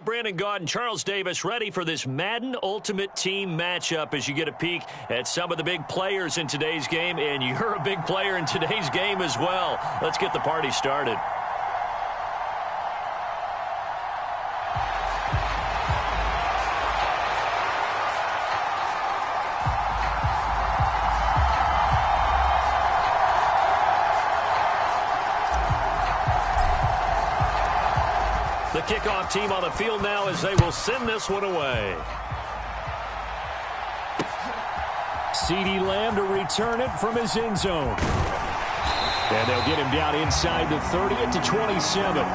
Brandon Gaud and Charles Davis ready for this Madden Ultimate Team matchup as you get a peek at some of the big players in today's game, and you're a big player in today's game as well. Let's get the party started. The kickoff team on the field now as they will send this one away. CeeDee Lamb to return it from his end zone. And they'll get him down inside the 30 at the 27.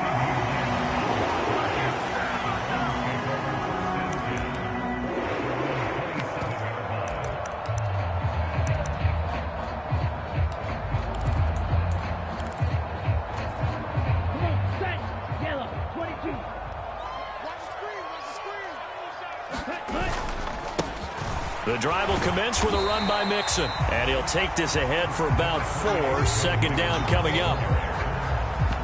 The drive will commence with a run by Mixon. And he'll take this ahead for about 4. Second down coming up.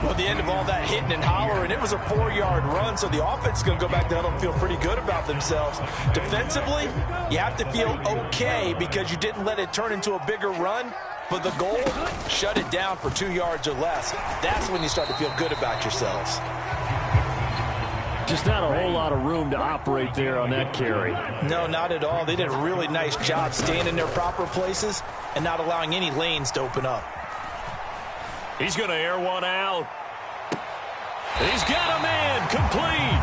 Well, the end of all that hitting and hollering, it was a 4-yard run, so the offense is going to go back down and feel pretty good about themselves. Defensively, you have to feel okay because you didn't let it turn into a bigger run. But the goal, shut it down for 2 yards or less. That's when you start to feel good about yourselves. Just not a whole lot of room to operate there on that carry. No, not at all. They did a really nice job staying in their proper places and not allowing any lanes to open up. He's going to air one out. He's got a man complete.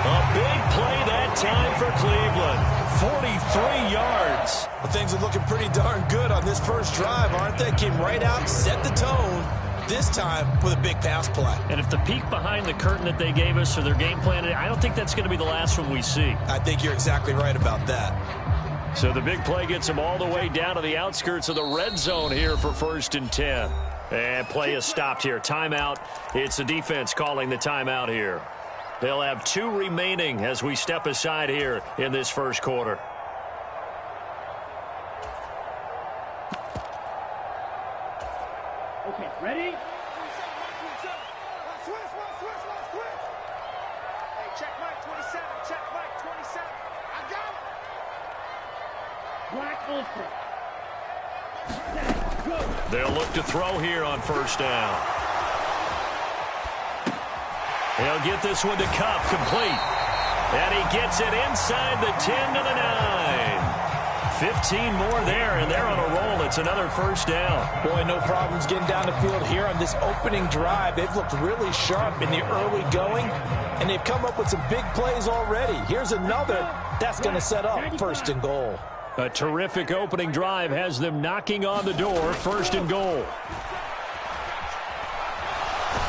A big play that time for Cleveland. 43 yards. Well, things are looking pretty darn good on this first drive, aren't they? Came right out, set the tone. This time with a big pass play. And if the peek behind the curtain that they gave us or their game plan, I don't think that's going to be the last one we see. I think you're exactly right about that. So the big play gets them all the way down to the outskirts of the red zone here for 1st and 10. And play is stopped here. Timeout. It's the defense calling the timeout here. They'll have 2 remaining as we step aside here in this first quarter. Okay, ready? Hey, check Mike 27. Check Mike 27. I got it. Black ultra. They'll look to throw here on 1st down. He'll get this one to Cup, complete. And he gets it inside the 10 to the 9. 15 more there, and they're on a roll. It's another 1st down. Boy, no problems getting down the field here on this opening drive. They've looked really sharp in the early going, and they've come up with some big plays already. Here's another that's going to set up 1st and goal. A terrific opening drive has them knocking on the door. 1st and goal.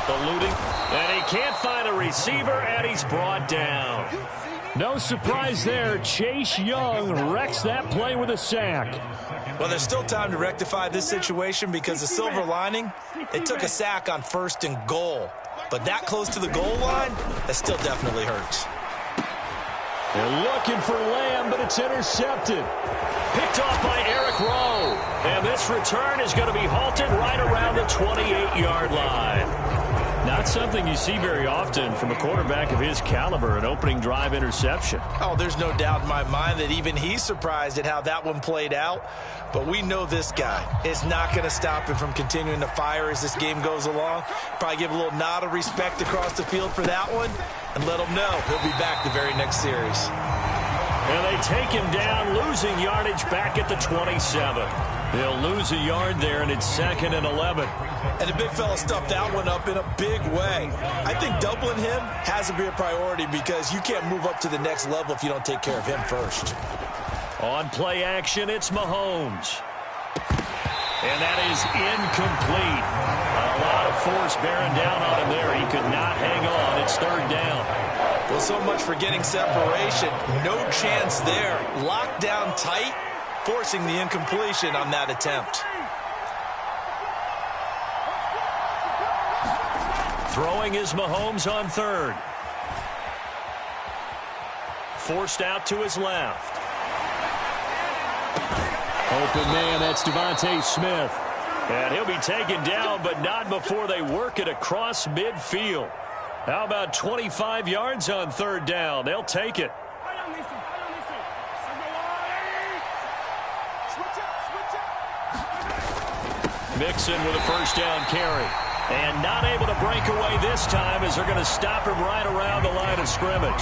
Eluding, and he can't find a receiver, and he's brought down. No surprise there. Chase Young wrecks that play with a sack. Well, there's still time to rectify this situation because the silver lining, it took a sack on 1st and goal. But that close to the goal line, that still definitely hurts. They're looking for Lamb, but it's intercepted. Picked off by Eric Rowe. And this return is going to be halted right around the 28-yard line. Not something you see very often from a quarterback of his caliber, an opening drive interception. Oh, there's no doubt in my mind that even he's surprised at how that one played out. But we know this guy is not going to stop him from continuing to fire as this game goes along. Probably give a little nod of respect across the field for that one and let him know he'll be back the very next series. And they take him down, losing yardage back at the 27. They'll lose a yard there, and it's 2nd and 11. And the big fella stuffed that one up in a big way. I think doubling him has to be a priority because you can't move up to the next level if you don't take care of him first. On play action, it's Mahomes. And that is incomplete. A lot of force bearing down on him there. He could not hang on. It's 3rd down. Well, so much for getting separation. No chance there. Locked down tight, forcing the incompletion on that attempt. Throwing is Mahomes on 3rd. Forced out to his left. Open man, that's Devontae Smith. And he'll be taken down, but not before they work it across midfield. How about 25 yards on third down? They'll take it. Mixon with a first down carry. And not able to break away this time as they're going to stop him right around the line of scrimmage.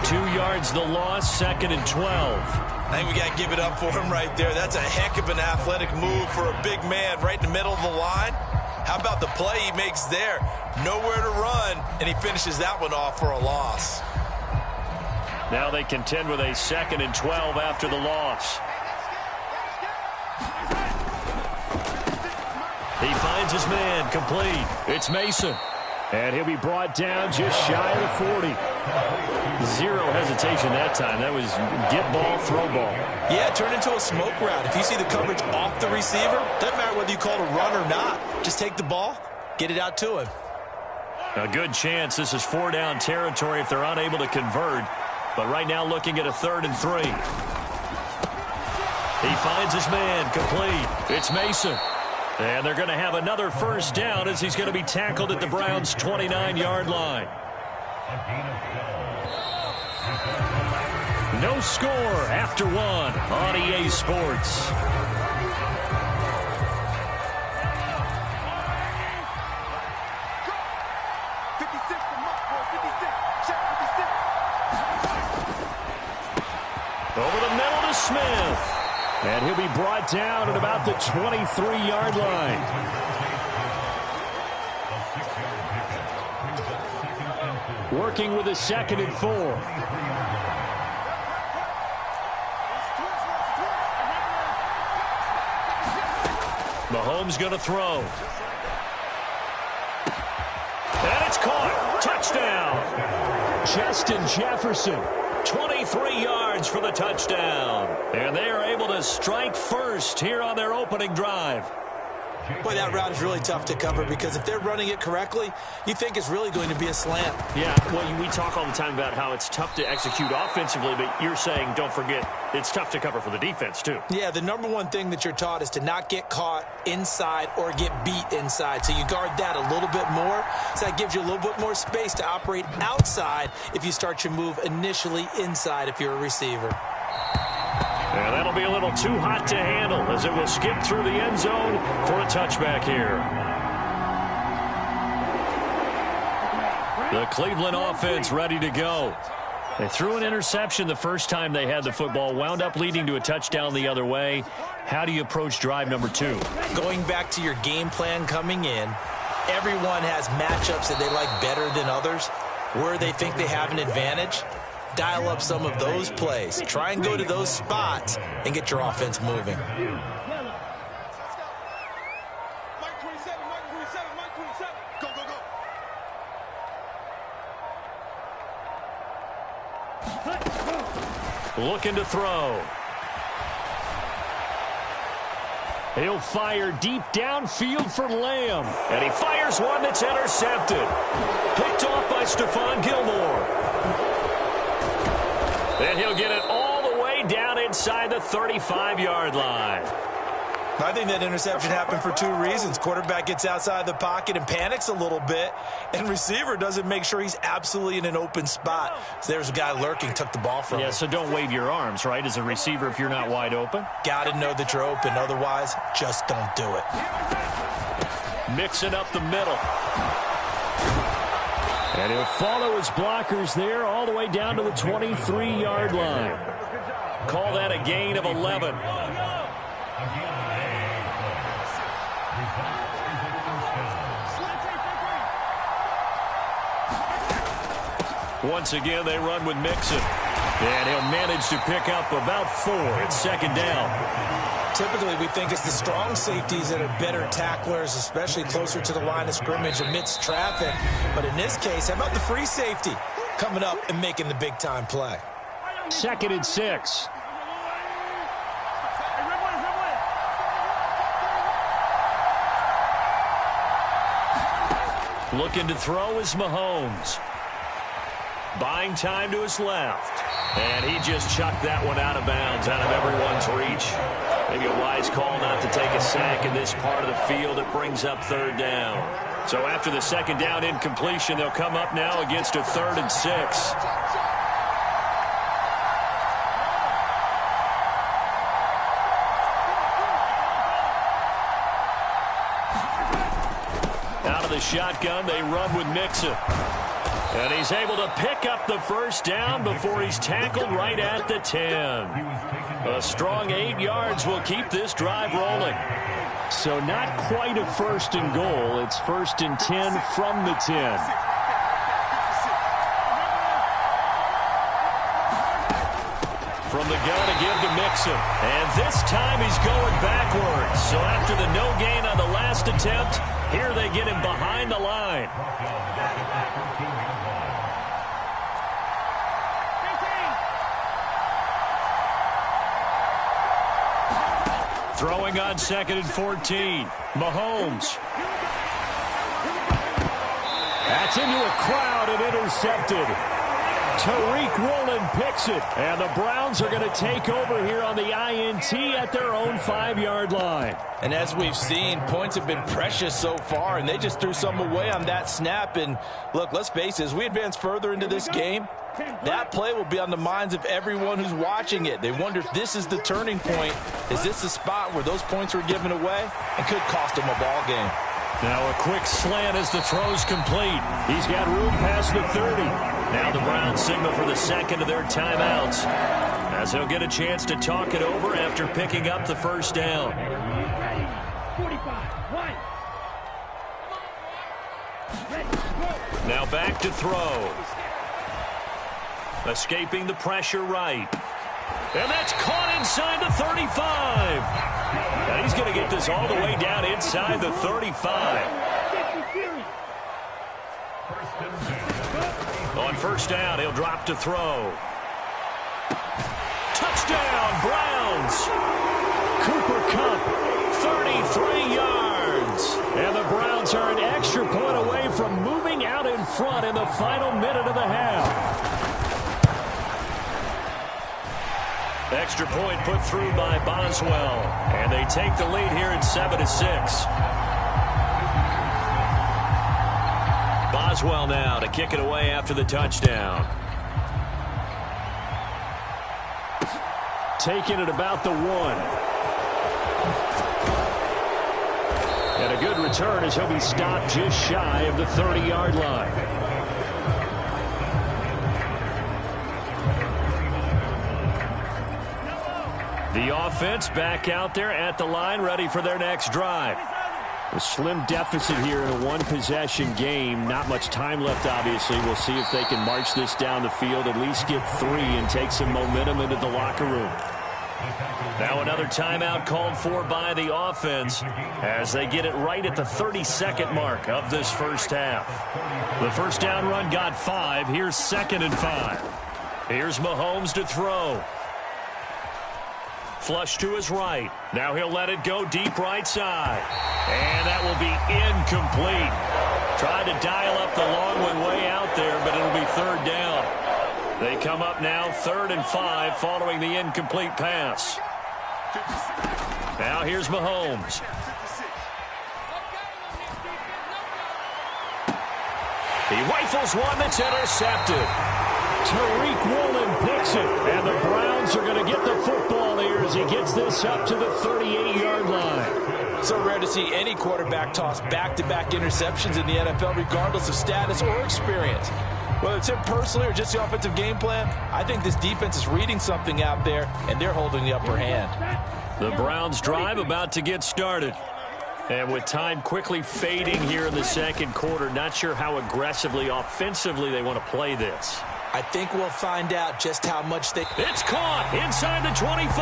2 yards the loss, 2nd and 12. I think we got to give it up for him right there. That's a heck of an athletic move for a big man right in the middle of the line. How about the play he makes there? Nowhere to run, and he finishes that one off for a loss. Now they contend with a 2nd and 12 after the loss. He finds his man, complete. It's Mason. And he'll be brought down just shy of the 40. Zero hesitation that time. That was get ball, throw ball. Yeah, turn into a smoke route. If you see the coverage off the receiver, doesn't matter whether you call it a run or not. Just take the ball, get it out to him. A good chance this is 4-down territory if they're unable to convert. But right now looking at a 3rd and 3. He finds his man, complete. It's Mason. And they're going to have another first down as he's going to be tackled at the Browns' 29-yard line. No score after 1 on EA Sports. Over the middle to Smith. And he'll be brought down at about the 23-yard line. Working with a 2nd and 4. Mahomes going to throw. And it's caught. Touchdown. Justin Jefferson. 23 yards for the touchdown. And they are able to strike first here on their opening drive. Boy, that route is really tough to cover because if they're running it correctly, you think it's really going to be a slant. Yeah, well, we talk all the time about how it's tough to execute offensively, but you're saying, don't forget, it's tough to cover for the defense, too. Yeah, the number one thing that you're taught is to not get caught inside or get beat inside. So you guard that a little bit more. So that gives you a little bit more space to operate outside if you start your move initially inside if you're a receiver. And that'll be a little too hot to handle as it will skip through the end zone for a touchback here. The Cleveland offense ready to go. They threw an interception the first time they had the football, wound up leading to a touchdown the other way. How do you approach drive number 2? Going back to your game plan coming in, everyone has matchups that they like better than others, where they think they have an advantage. Dial up some of those plays. Try and go to those spots and get your offense moving. Looking to throw. He'll fire deep downfield for Lamb. And he fires one that's intercepted. Picked off by Stephon Gilmore. And he'll get it all the way down inside the 35-yard line. I think that interception happened for 2 reasons. Quarterback gets outside the pocket and panics a little bit, and receiver doesn't make sure he's absolutely in an open spot. So there's a guy lurking, took the ball from him. Yeah, so don't wave your arms, right, as a receiver if you're not wide open. Got to know that you're open. Otherwise, just don't do it. Mixing up the middle. And he'll follow his blockers there all the way down to the 23-yard line. Call that a gain of 11. Once again, they run with Mixon. And he'll manage to pick up about 4. It's 2nd down. Typically, we think it's the strong safeties that are better tacklers, especially closer to the line of scrimmage amidst traffic. But in this case, how about the free safety coming up and making the big-time play? 2nd and 6. Looking to throw is Mahomes. Buying time to his left. And he just chucked that one out of bounds, out of everyone's reach. Maybe a wise call not to take a sack in this part of the field. It brings up 3rd down. So after the second down incompletion, they'll come up now against a 3rd and 6. Out of the shotgun, they run with Mixon. And he's able to pick up the first down before he's tackled right at the 10. A strong 8 yards will keep this drive rolling. So not quite a 1st and goal. It's 1st and 10 from the 10. From the gun to give to Mixon. And this time he's going backwards. So after the no gain on the last attempt, here they get him behind the line. Throwing on 2nd and 14. Mahomes. That's into a crowd and intercepted. Tariq Woolen picks it. And the Browns are going to take over here on the INT at their own 5-yard line. And as we've seen, points have been precious so far, and they just threw some away on that snap. And look, let's face it, as we advance further into this game, that play will be on the minds of everyone who's watching it. They wonder if this is the turning point. Is this the spot where those points were given away? It could cost them a ball game. Now a quick slant as the throw's complete. He's got room past the 30. Now the Browns signal for the second of their timeouts, as he'll get a chance to talk it over after picking up the first down. Now back to throw. Escaping the pressure right. And that's caught inside the 35. And he's going to get this all the way down inside the 35. On first down, he'll drop to throw. Touchdown, Browns. Cooper Kupp, 33 yards. And the Browns are an extra point away from moving out in front in the final minute of the half. Extra point put through by Boswell. And they take the lead here at 7-6. Boswell now to kick it away after the touchdown. Taking it about the 1. And a good return as he'll be stopped just shy of the 30-yard line. The offense back out there at the line, ready for their next drive. A slim deficit here in a one-possession game. Not much time left, obviously. We'll see if they can march this down the field, at least get 3, and take some momentum into the locker room. Now another timeout called for by the offense as they get it right at the 32nd mark of this first half. The first down run got 5. Here's 2nd and 5. Here's Mahomes to throw. Flush to his right. Now he'll let it go deep right side. And that will be incomplete. Tried to dial up the long one way out there, but it'll be 3rd down. They come up now 3rd and 5 following the incomplete pass. Now here's Mahomes. He rifles one that's intercepted. Tariq Woolen picks it, and the Browns are going to get the football here as he gets this up to the 38-yard line. So rare to see any quarterback toss back-to-back interceptions in the NFL, regardless of status or experience. Whether it's him personally or just the offensive game plan, I think this defense is reading something out there, and they're holding the upper hand. The Browns drive about to get started. And with time quickly fading here in the second quarter, not sure how aggressively, offensively they want to play this. I think we'll find out just how much they... It's caught inside the 25.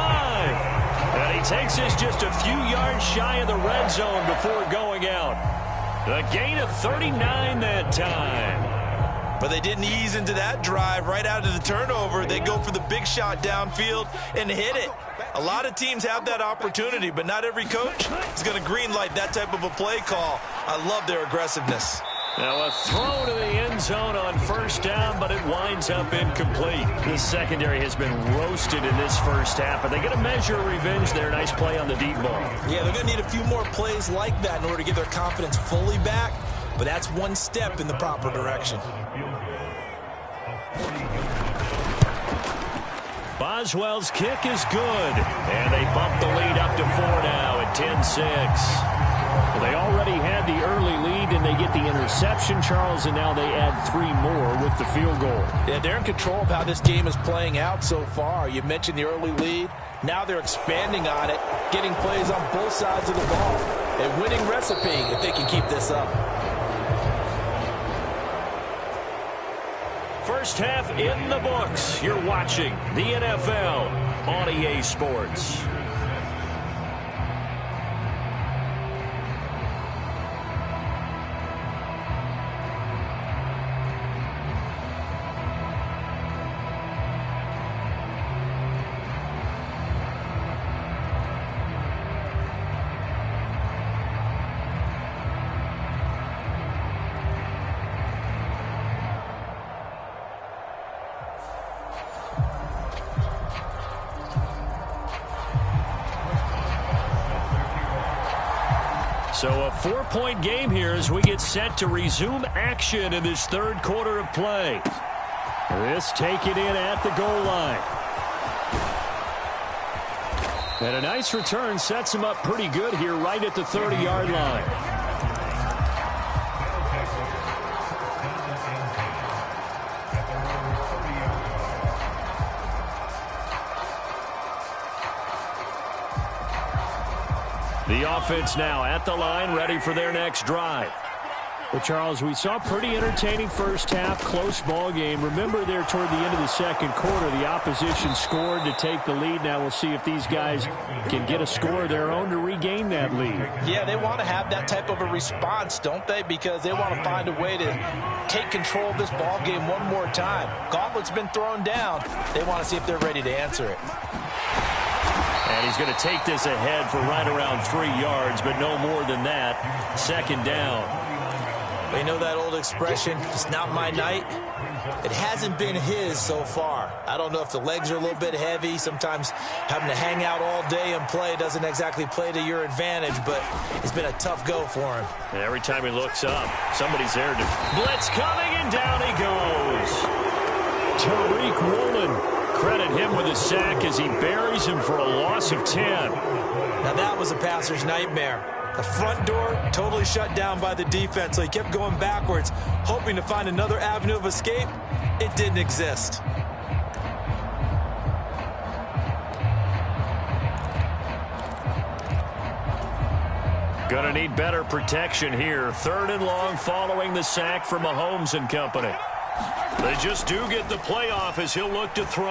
And he takes this just a few yards shy of the red zone before going out. A gain of 39 that time. But they didn't ease into that drive right out of the turnover. They go for the big shot downfield and hit it. A lot of teams have that opportunity, but not every coach is going to greenlight that type of a play call. I love their aggressiveness. Now a throw to the end zone on first down, but it winds up incomplete. The secondary has been roasted in this first half, but they get a measure of revenge there. Nice play on the deep ball. Yeah, they're going to need a few more plays like that in order to get their confidence fully back. but that's one step in the proper direction. Boswell's kick is good, and they bump the lead up to 4 now at 10-6. Well, they already had the early lead, and they get the interception, Charles, and now they add 3 more with the field goal. Yeah, they're in control of how this game is playing out so far. You mentioned the early lead. Now they're expanding on it, getting plays on both sides of the ball. A winning recipe if they can keep this up. First half in the books. You're watching the NFL on EA Sports. So a 4-point game here as we get set to resume action in this third quarter of play. This taken in at the goal line. And a nice return sets him up pretty good here right at the 30-yard line. The offense now at the line, ready for their next drive. Well, Charles, we saw pretty entertaining first half, close ball game. Remember there toward the end of the second quarter, the opposition scored to take the lead. Now we'll see if these guys can get a score of their own to regain that lead. Yeah, they want to have that type of a response, don't they? Because they want to find a way to take control of this ball game one more time. Gauntlet's been thrown down. They want to see if they're ready to answer it. And he's going to take this ahead for right around 3 yards, but no more than that. Second down. You know that old expression, it's not my night? It hasn't been his so far. I don't know if the legs are a little bit heavy. Sometimes having to hang out all day and play doesn't exactly play to your advantage, but it's been a tough go for him. And every time he looks up, somebody's there to blitz coming, and down he goes. Tariq Woolen. Credit him with a sack as he buries him for a loss of 10. Now that was a passer's nightmare. The front door totally shut down by the defense, so he kept going backwards, hoping to find another avenue of escape. It didn't exist. Gonna need better protection here. 3rd and long following the sack from Mahomes and company. They just do get the playoff as he'll look to throw.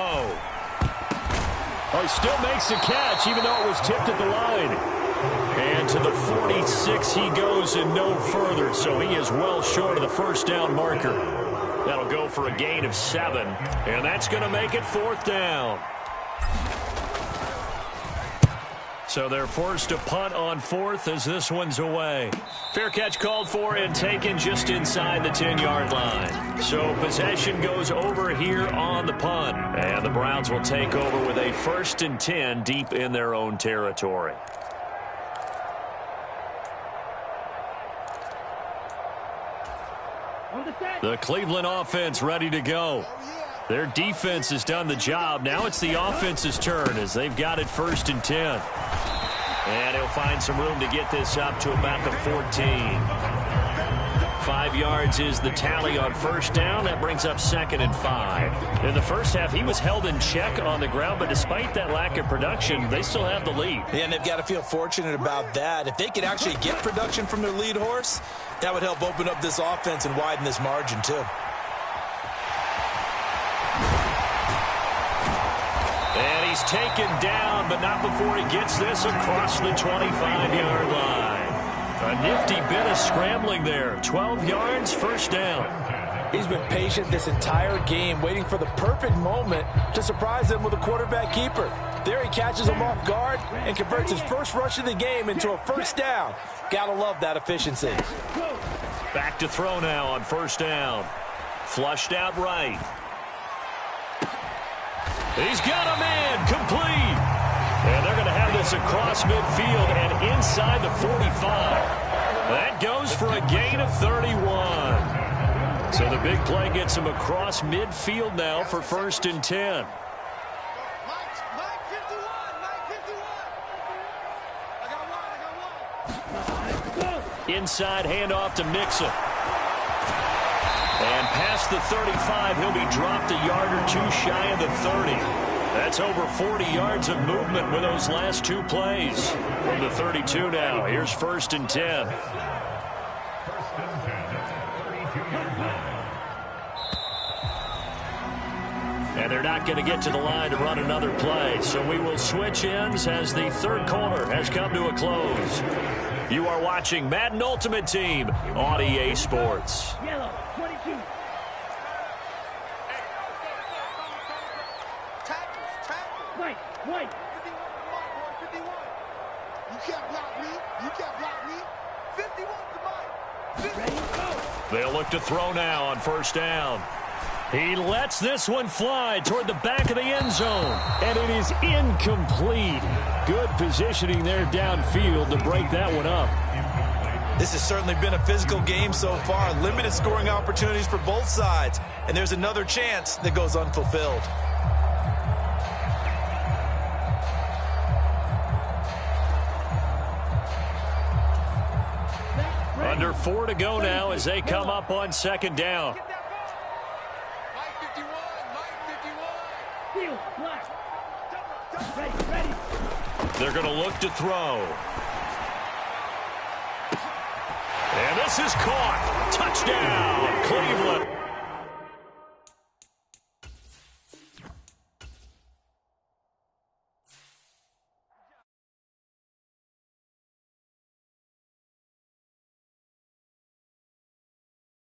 Oh, he still makes the catch, even though it was tipped at the line. And to the 46 he goes and no further, so he is well short of the first down marker. That'll go for a gain of 7, and that's going to make it 4th down. So they're forced to punt on 4th as this one's away. Fair catch called for and taken just inside the 10-yard line. So possession goes over here on the punt. And the Browns will take over with a 1st and 10 deep in their own territory. The Cleveland offense ready to go. Their defense has done the job. Now it's the offense's turn as they've got it 1st and 10. And he'll find some room to get this up to about the 14. 5 yards is the tally on 1st down. That brings up 2nd and 5. In the first half, he was held in check on the ground, but despite that lack of production, they still have the lead. Yeah, and they've got to feel fortunate about that. If they could actually get production from their lead horse, that would help open up this offense and widen this margin, too. And he's taken down, but not before he gets this across the 25-yard line. A nifty bit of scrambling there. 12 yards, 1st down. He's been patient this entire game, waiting for the perfect moment to surprise them with a quarterback keeper. There he catches him off guard and converts his first rush of the game into a 1st down. Gotta love that efficiency. Back to throw now on 1st down. Flushed out right. He's got a man complete. And they're going to have this across midfield and inside the 45. That goes for a gain of 31. So the big play gets him across midfield now for 1st and 10. Inside handoff to Mixon. And past the 35, he'll be dropped a yard or two shy of the 30. That's over 40 yards of movement with those last 2 plays. From the 32 now, here's 1st and 10. And they're not going to get to the line to run another play. So we will switch ends as the 3rd quarter has come to a close. You are watching Madden Ultimate Team on EA Sports. Yellow, 22. White. 51. You can't block me. 51 to Mike. Ready, go. They'll look to throw now on 1st down. He lets this one fly toward the back of the end zone. And it is incomplete. Good positioning there downfield to break that one up. This has certainly been a physical game so far. Limited scoring opportunities for both sides. And there's another chance that goes unfulfilled. Under 4 to go now as they come up on 2nd down. They're going to look to throw. And this is caught. Touchdown, Cleveland.